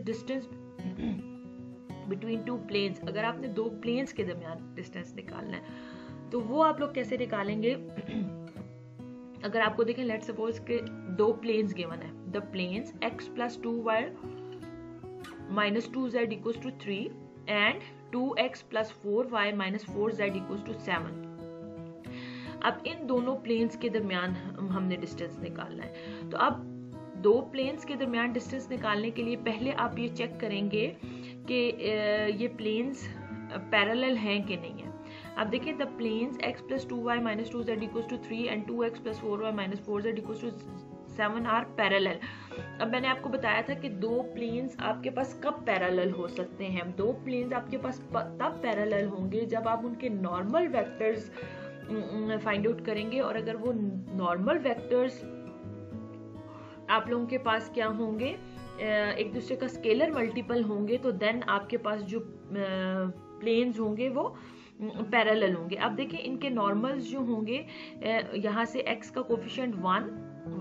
The distance between two planes, अगर आपने दो प्लेन्स के दरमियान डिस्टेंस निकालना है तो वो आप लोग कैसे निकालेंगे? अगर आपको देखें, लेट्स सपोज के दो प्लेन्स गिवन है, the planes x plus 2y minus 2z equals to 3 and 2x plus 4y minus 4z equals to 7। अब इन दोनों प्लेन्स के दरमियान हमने डिस्टेंस निकालना है। तो अब दो प्लेन्स के दरमियान डिस्टेंस निकालने के लिए पहले आप ये चेक करेंगे कि ये प्लेन्स पैरेलल हैं कि नहीं है। अब देखिए, the planes x plus 2y minus 2z equals to 3 and 2x plus 4y minus 4z equals to 7 are parallel. अब मैंने आपको बताया था कि दो प्लेन्स आपके पास कब पैरेलल हो सकते हैं। दो प्लेन्स आपके पास तब पैरेलल होंगे जब आप उनके नॉर्मल वेक्टर्स फाइंड आउट करेंगे, और अगर वो नॉर्मल वेक्टर्स आप लोगों के पास क्या होंगे, एक दूसरे का स्केलर मल्टीपल होंगे, तो देन आपके पास जो प्लेन्स होंगे वो पैरेलल होंगे। अब देखिए, इनके नॉर्मल्स जो होंगे, यहाँ से x का कोफिशिएंट 1,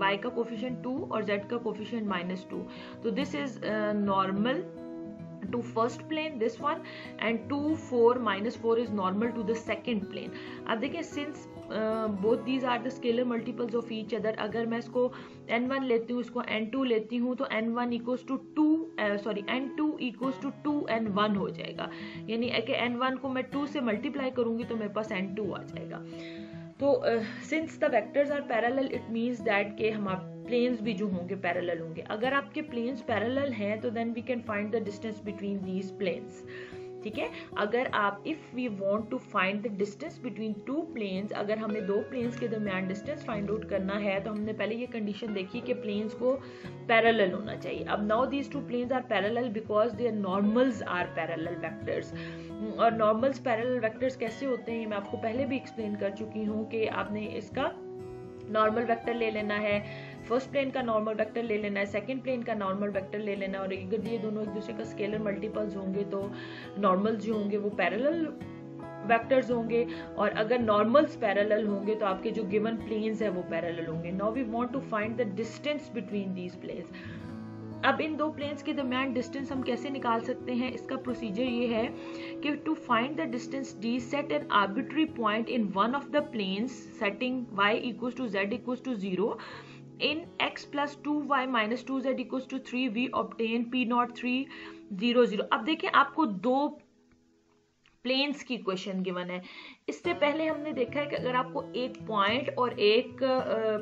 y का कोफिशिएंट 2 और z का कोफिशिएंट -2। तो this is normal to first plane, this one, and 2 4 -4 is normal to the second plane. अब देखिए, since both these are the scalar multiples of each other, अगर मैं इसको n1 लेती हूँ, इसको n2 लेती हूँ, तो n1 equals to 2 n2 equals to 2 n1 हो जाएगा। यानी कि n1 को मैं 2 से मल्टीप्लाई करूंगी तो मेरे पास n2 आ जाएगा। तो since the vectors are parallel, it means that के हमारे प्लेन्स भी जो होंगे पैरेलल होंगे। अगर आपके प्लेन्स पैरेलल हैं तो then we can find the distance between these planes. ठीक है, अगर आप if we want to find the distance between two planes, अगर हमें दो प्लेन्स के दरमियान डिस्टेंस फाइंड आउट करना है तो हमने पहले ये कंडीशन देखी कि प्लेन्स को पैरेलल होना चाहिए। अब now these two planes are parallel because their normals are parallel vectors. और नॉर्मल्स पैरेलल वेक्टर्स कैसे होते हैं, मैं आपको पहले भी एक्सप्लेन कर चुकी हूँ कि आपने इसका नॉर्मल वेक्टर ले लेना है, फर्स्ट प्लेन का नॉर्मल वेक्टर ले लेना है, सेकंड प्लेन का नॉर्मल वेक्टर ले लेना है, और अगर ये दोनों एक दूसरे का स्केलर मल्टीपल्स होंगे तो नॉर्मल्स जो होंगे वो पैरेलल वेक्टर्स होंगे, और अगर नॉर्मल्स पैरेलल होंगे तो आपके जो गिवन प्लेन्स है वो पैरेलल होंगे। Now we want to find the distance between these planes. अब इन दो प्लेन्स के दरमियान डिस्टेंस हम कैसे निकाल सकते हैं, इसका प्रोसीजर ये है कि to find the distance d, set an arbitrary point in one of the planes setting y equals to z equals to 0 in x plus 2y minus 2z equals to 3 we obtain p0 3 0 0। अब देखिए, आपको दो planes की equation given है। इससे पहले हमने देखा है कि अगर आपको एक पॉइंट और एक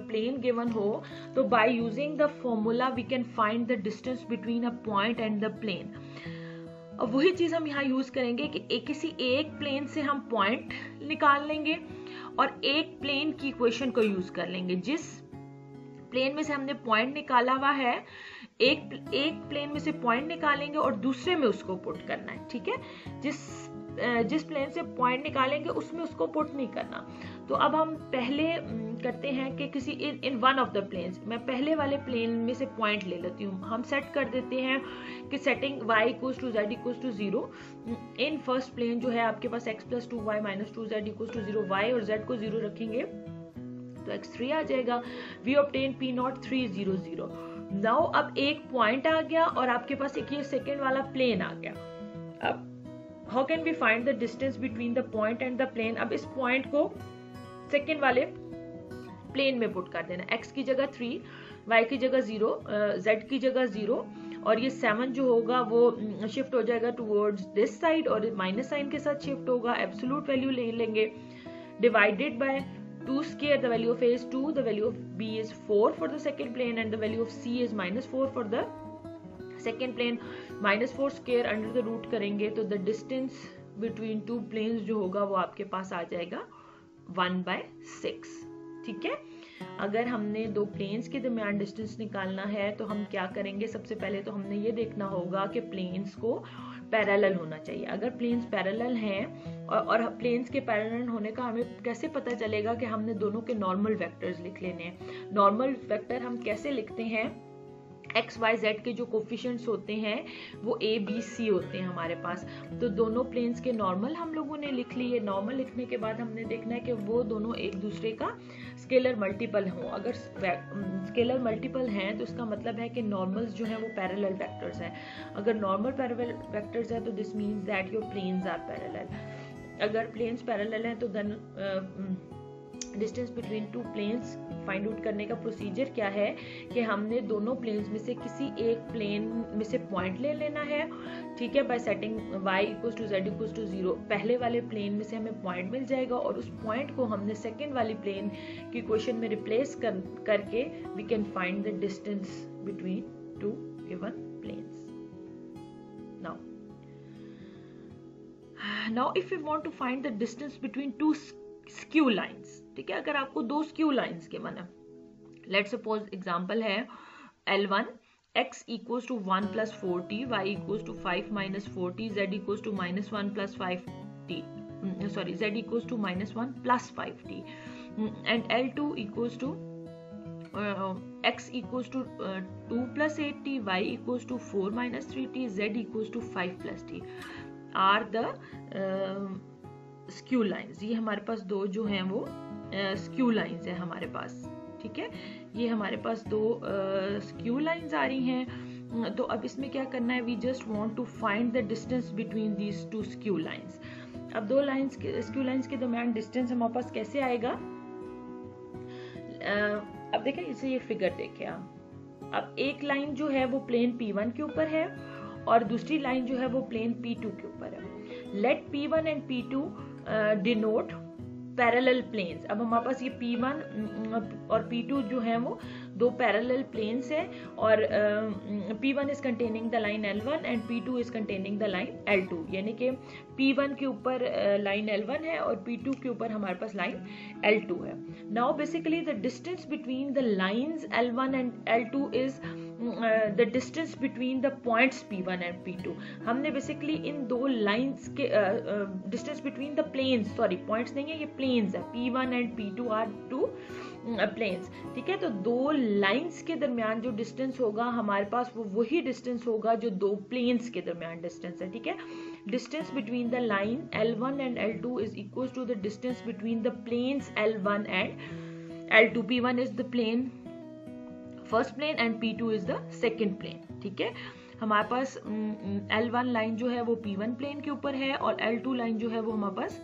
प्लेन गिवन हो तो by using the formula we can find the distance between a point and the plane. अब वही चीज हम यहाँ यूज करेंगे कि किसी एक प्लेन से हम पॉइंट निकाल लेंगे और एक प्लेन की इक्वेशन को यूज कर लेंगे। जिस प्लेन में से हमने पॉइंट निकाला हुआ है, एक प्लेन में से पॉइंट निकालेंगे और दूसरे में उसको पुट करना है। ठीक है, जिस प्लेन से पॉइंट निकालेंगे उसमें उसको पुट नहीं करना। तो अब हम पहले करते हैं कि किसी in one of the planes, मैं पहले वाले प्लेन में से पॉइंट ले लेती हूँ। हम सेट कर देते हैं कि setting y equals to z equals to 0 in first plane जो है आपके पास x plus 2y minus 2z equals to 0, y और z को 0 रखेंगे तो x3 आ जाएगा। We obtain p0 3 0 0। नाउ अब एक पॉइंट आ गया और आपके पास एक ये सेकेंड वाला प्लेन आ गया। अब how can we find the distance between the point and the plane. अब इस पॉइंट को सेकेंड वाले प्लेन में पुट कर देना, x की जगह 3, y की जगह 0, z की जगह 0, और ये 7 जो होगा वो शिफ्ट हो जाएगा टुवर्ड्स दिस साइड और माइनस साइन के साथ शिफ्ट होगा। एब्सोल्यूट वैल्यू ले लेंगे, divided by 2 square, the value of a is 2, the value of b is 4 for the second plane, and the value of c is -4 for the second plane। -4 square under the root करेंगे तो the distance between two planes जो होगा वो आपके पास आ जाएगा 1/6। ठीक है, अगर हमने दो प्लेन्स के दरमियान डिस्टेंस निकालना है तो हम क्या करेंगे, सबसे पहले तो हमने ये देखना होगा कि प्लेन्स को पैरेलल होना चाहिए। अगर प्लेन्स पैरेलल हैं और प्लेन्स के पैरेलल होने का हमें कैसे पता चलेगा कि हमने दोनों के नॉर्मल वेक्टर्स लिख लेने हैं। नॉर्मल वेक्टर हम कैसे लिखते हैं, एक्स वाई जेड के जो कोफिशिएंट्स होते हैं वो ए बी सी होते हैं हमारे पास। तो दोनों प्लेन्स के नॉर्मल हम लोगों ने लिख लिए। नॉर्मल लिखने के बाद हमने देखना है कि वो दोनों एक दूसरे का स्केलर मल्टीपल हो। अगर स्केलर मल्टीपल हैं तो इसका मतलब है कि नॉर्मल्स जो हैं वो पैरेलल वेक्टर्स हैं। अगर नॉर्मल पैरेलल वेक्टर्स है तो this means that your planes are parallel. अगर प्लेन्स पैरेलल हैं तो then distance between two planes find out करने का प्रोसीजर क्या है कि हमने दोनों प्लेन्स में से किसी एक प्लेन में से पॉइंट ले लेना है, ठीक है, बाय setting y equals to z equals to 0। पहले वाले प्लेन में से हमें पॉइंट मिल जाएगा और उस पॉइंट को हमने सेकंड वाली प्लेन की इक्वेशन में रिप्लेस करके we can find the distance between two given planes. Now if you want to find the distance between two skew lines, ठीक है, अगर आपको दो स्क्यू लाइंस के माना, लेट्स सपोज एग्जांपल है L1 x equals to 1 plus 4t, y equals to 5 minus 4t, z equals to minus 1 plus 5t, sorry z equals to minus 1 plus 5t, and L2 equals to x equals to 2 plus 8t, y equals to 4 minus 3t, z equals to 5 plus t are the skew lines. ये हमारे पास दो जो हैं वो skew lines है हमारे पास, ठीक है, ये हमारे पास दो स्क्यू लाइंस आ रही हैं। तो अब इसमें क्या करना है, we just want to find the distance between these two skew lines. अब दो लाइंस स्क्यू लाइंस के दरमियान डिस्टेंस हमारे पास कैसे आएगा, अब देखें इसे, ये फिगर देखें आप। अब एक लाइन जो है वो प्लेन P1 के ऊपर है और दूसरी लाइन जो है वो प्लेन P2 के ऊपर है। Let P1 and P2 denote parallel planes. अब हमारे पास ये P1 और P2 जो है वो दो पैरेलल प्लेन्स है और P1 is containing the line L1 and P2 is containing the line L2, यानी कि P1 के ऊपर लाइन L1 है और P2 के ऊपर हमारे पास लाइन L2 है। Now basically the distance between the lines L1 and L2 is the distance between the points P1 and P2। हमने बेसिकली इन दो लाइंस के distance between the planes, sorry points नहीं है, ये प्लेन्स है, P1 and P2 are two planes, ठीक है। तो दो लाइंस के दरमियान जो डिस्टेंस होगा हमारे पास वो वही डिस्टेंस होगा जो दो प्लेन्स के दरमियान डिस्टेंस है, ठीक है। Distance between the line L1 and L2 is equal to the distance between the planes L1 and L2। P1 is the plane first plane and P2 is the second plane, ठीक है। हमारे पास L1 line जो है वो P1 plane के ऊपर है और L2 लाइन जो है वो हमारे पास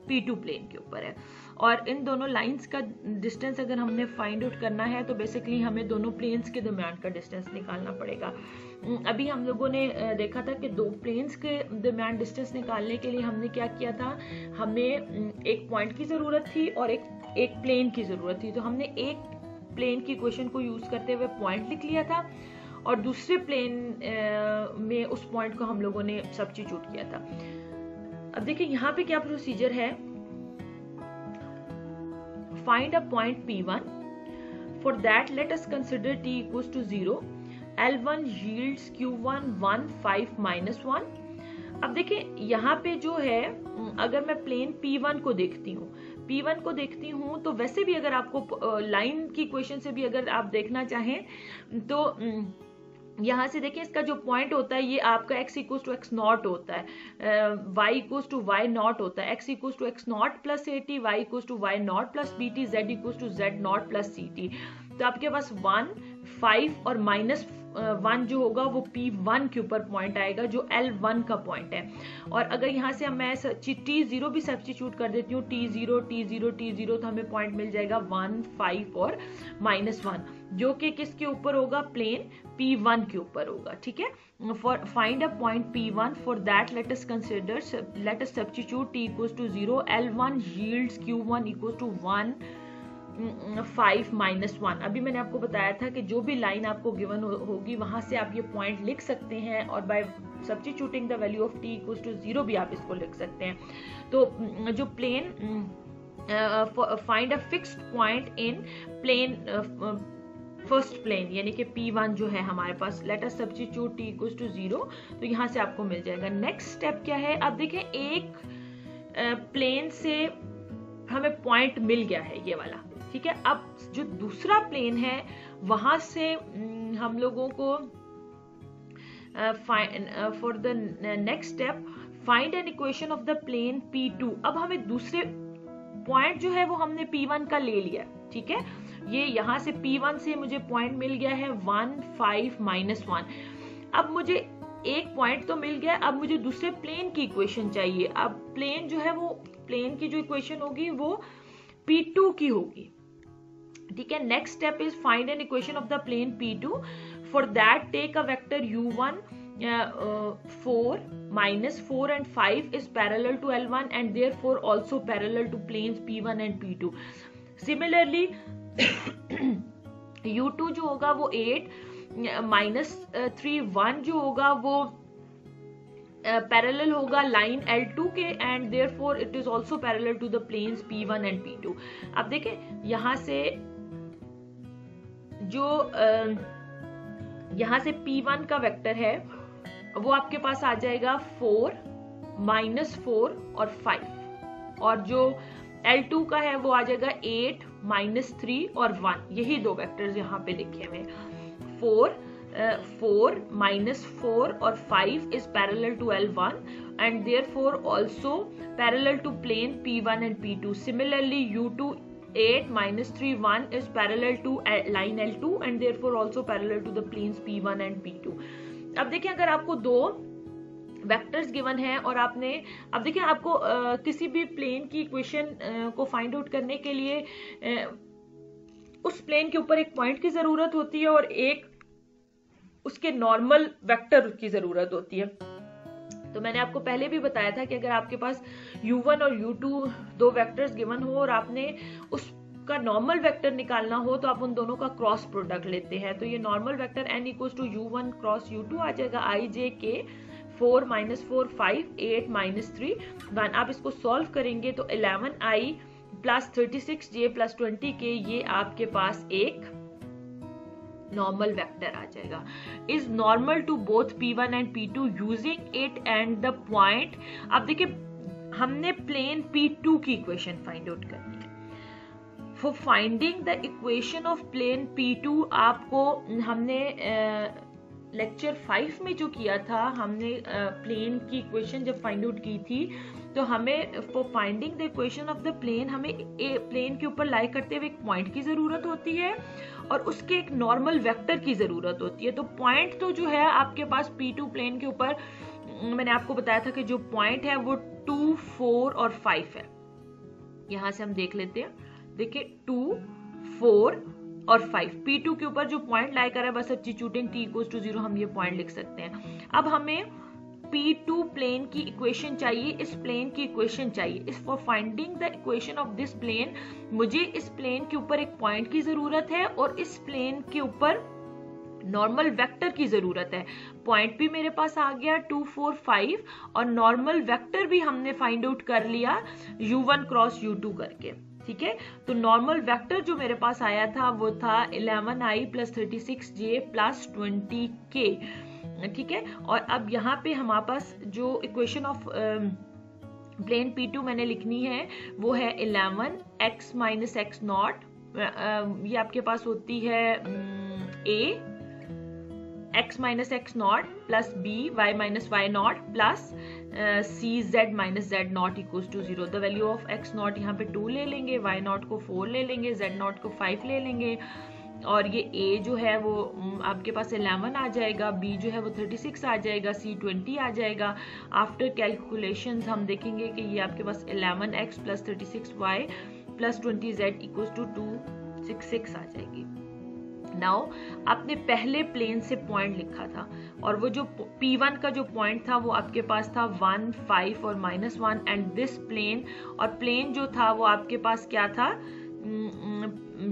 P2 प्लेन के ऊपर है। और इन दोनों लाइंस का डिस्टेंस अगर हमने फाइंड आउट करना है तो बेसिकली हमें दोनों प्लेन्स के दरमियान का डिस्टेंस निकालना पड़ेगा। अभी हम लोगों ने देखा था कि दो प्लेन्स के दरमियान डिस्टेंस निकालने के लिए हमने क्या किया था, हमें एक पॉइंट की जरूरत थी और एक प्लेन की जरूरत थी। तो हमने एक प्लेन की इक्वेशन को यूज करते हुए पॉइंट लिख लिया था और दूसरे प्लेन में उस पॉइंट को हम लोगों ने सब्स्टिट्यूट किया था। अब देखिए यहाँ पे क्या प्रोसीजर है, find a point P1. For that, let us consider t equals to 0. L1 yields Q1 1 5 minus 1. अब देखिए यहाँ पे जो है, अगर मैं प्लेन P1 को देखती हूँ तो वैसे भी अगर आपको लाइन की इक्वेशन से भी अगर आप देखना चाहें तो यहाँ से देखिए इसका जो पॉइंट होता है ये आपका x equals to x not होता है, y equals to y not होता है, x equals to x not plus at, y equals to y not plus bt, z equals to z not plus ct। तो आपके पास 1 5 और minus 1 जो होगा वो P1 के ऊपर पॉइंट आएगा जो L1 का पॉइंट है। और अगर यहाँ से मैं T0 भी सब्स्टिट्यूट कर देती हूँ, T0 तो हमें पॉइंट मिल जाएगा 1 5 और माइनस 1 जो कि किसके ऊपर होगा, प्लेन P1 के ऊपर होगा, ठीक है। For find a point P1, for that let us substitute t equals to 0. L1 yields Q1 equals to 1 5 minus 1। अभी मैंने आपको बताया था कि जो भी लाइन आपको गिवन होगी वहां से आप ये पॉइंट लिख सकते हैं और by substituting the value of t equals to 0 भी आप इसको लिख सकते हैं। तो जो plane find a fixed point in plane first plane यानी कि P1 जो है हमारे पास, let us substitute t equals to 0, तो यहाँ से आपको मिल जाएगा। नेक्स्ट स्टेप क्या है, अब देखें एक प्लेन से हमें पॉइंट मिल गया है ये वाला, ठीक है। अब जो दूसरा प्लेन है वहां से हम लोगों को for the next step find an equation of the plane P2। अब हमें दूसरे पॉइंट जो है वो हमने P1 का ले लिया, ठीक है। ये यहां से P1 से मुझे पॉइंट मिल गया है 1 5 -1। अब मुझे एक पॉइंट तो मिल गया, अब मुझे दूसरे प्लेन की इक्वेशन चाहिए। अब प्लेन जो है वो प्लेन की जो इक्वेशन होगी वो P2 की होगी, ठीक है। Next step is find an equation of the plane P2। For that take a vector U1 4 -4 and 5 is parallel to L1 and therefore also parallel to planes P1 and P2. Similarly U2 जो होगा वो 8 -3 1 जो होगा वो parallel होगा line L2 के and therefore it is also parallel to the planes P1 and P2। अब देखें यहां से जो यहां से P1 का वेक्टर है वो आपके पास आ जाएगा 4 -4 और 5, और जो L2 का है वो आ जाएगा 8 -3 और 1। यही दो वेक्टर्स यहाँ पे लिखे हुए 4 -4 और 5 is parallel to L1 and therefore also parallel to plane P1 and P2. Similarly U2 8 -3 1 is parallel to line L2 and therefore also parallel to the planes P1 and P2। अब देखिए अगर आपको दो वेक्टर्स गिवन है और आपने, अब देखिए आपको किसी भी प्लेन की इक्वेशन को फाइंड आउट करने के लिए उस प्लेन के ऊपर एक पॉइंट की जरूरत होती है और एक उसके नॉर्मल वेक्टर की जरूरत होती है। तो मैंने आपको पहले भी बताया था कि अगर आपके पास U1 और U2 दो वेक्टर्स गिवन हो और आपने उसका नॉर्मल वेक्टर निकालना हो तो आप उन दोनों का क्रॉस प्रोडक्ट लेते हैं। तो ये normal vector n equals to U1 cross U2 आ जाएगा IJK 4 -4 5 8 -3 1। आप इसको सॉल्व करेंगे तो 11i plus 36j plus 20k ये आपके पास एक नॉर्मल वेक्टर आ जाएगा। Is normal to both P1 and P2 using it and the point. अब देखिए हमने प्लेन P2 की इक्वेशन फाइंड आउट करनी है। For finding the equation of plane P2 आपको हमने लेक्चर 5 में जो किया था, हमने प्लेन की इक्वेशन जब फाइंड आउट की थी तो हमें for finding the equation of the plane हमें प्लेन के ऊपर लाई करते हुए एक पॉइंट की जरूरत होती है और उसके एक नॉर्मल वेक्टर की जरूरत होती है। तो पॉइंट तो जो है आपके पास P2 प्लेन के ऊपर मैंने आपको बताया था कि जो पॉइंट है वो 2 4 और 5 है। यहां से हम देख लेते हैं, देखिए 2 4 और 5 P2 के ऊपर जो पॉइंट लाई कर रहा है बस सब्स्टिट्यूटिंग t इक्वल्स टू 0 हम ये पॉइंट लिख सकते हैं। अब हमें P2 प्लेन की इक्वेशन चाहिए, इस प्लेन की इक्वेशन चाहिए। इस for finding the equation of this plane मुझे इस प्लेन के ऊपर एक पॉइंट की जरूरत है और इस प्लेन के ऊपर नॉर्मल वेक्टर की जरूरत है। पॉइंट भी मेरे पास आ गया 2 4 5 और नॉर्मल वेक्टर भी हमने फाइंड आउट कर लिया U1 क्रॉस U2 करके, ठीक है। तो नॉर्मल वेक्टर जो मेरे पास आया था वो था 11i plus 36j plus 20k, ठीक है। और अब यहाँ पे हमारे पास जो इक्वेशन ऑफ प्लेन P2 मैंने लिखनी है वो है 11x माइनस एक्स नॉट, ये आपके पास होती है a x minus x not plus b y minus y not plus c z minus z not equals to 0। The value of x not यहाँ पे 2 ले लेंगे, y नॉट को 4 ले लेंगे, z नॉट को 5 ले लेंगे और ये a जो है वो आपके पास 11 आ जाएगा, b जो है वो 36 आ जाएगा, c 20 आ जाएगा। आफ्टर कैलकुलेशंस हम देखेंगे कि ये आपके पास 11x plus 36y plus 20z equals to 266 आ जाएगी। नाउ आपने पहले प्लेन से पॉइंट लिखा था और वो जो P1 का जो पॉइंट था वो आपके पास था 1 5 और -1 एंड दिस प्लेन, और प्लेन जो था वो आपके पास क्या था,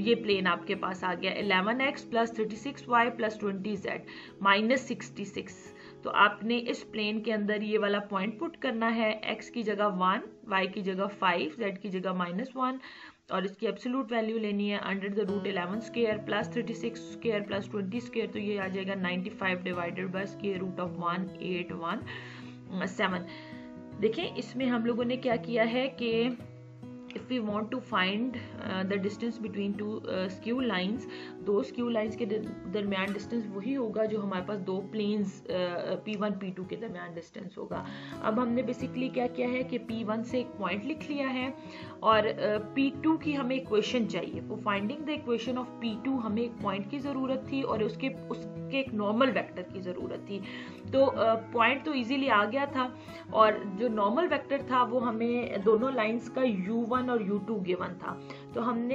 ये प्लेन आपके पास आ गया 11x plus 36y plus 20z minus 66। तो आपने इस प्लेन के अंदर ये वाला पॉइंट पुट करना है, x की जगह 1, y की जगह 5, z की जगह -1 और इसकी एब्सोल्यूट वैल्यू लेनी है under the root 11 square plus 36 square plus 20 square. तो ये आ जाएगा 95 divided by square root of 181.7। देखिए इसमें हम लोगों ने क्या किया है कि if we want to find the distance between two skew lines, दो स्क्यू लाइंस के दरमियान डिस्टेंस वही होगा जो हमारे पास दो प्लेन्स P1 P2 के दरमियान डिस्टेंस होगा। अब हमने बेसिकली क्या किया है कि P1 से एक पॉइंट लिख लिया है और P2 की हमें इक्वेशन चाहिए। For finding the equation of P2 हमें एक पॉइंट की जरूरत थी और उसके एक नॉर्मल वेक्टर की जरूरत थी। तो पॉइंट तो इजीली आ गया था और जो नॉर्मल वेक्टर था वो हमें दोनों लाइंस का U1 और U2 गिवन था। तो हम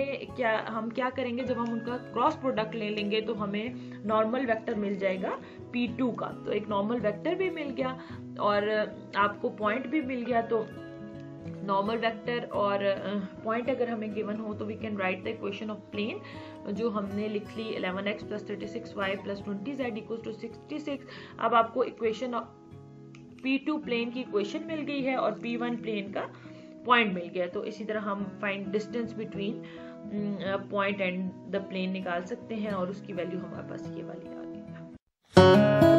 क्या करेंगे, जब हम उनका क्रॉस प्रोडक्ट ले लेंगे तो हमें नॉर्मल वेक्टर मिल जाएगा P2 का। तो एक नॉर्मल वेक्टर भी मिल गया और आपको पॉइंट भी मिल गया। तो नॉर्मल वेक्टर और पॉइंट अगर हमें गिवन हो तो we can write the equation of plane, जो हमने लिख ली 11x + 36y + 20z = 66। अब आपको इक्वेशन P2 प्लेन की इक्वेशन मिल गई है और P1 प्लेन का पॉइंट मिल गया। तो इसी तरह हम find distance between point and the plane निकाल सकते हैं और उसकी वैल्यू हमारे पास ये वाली आ गई है।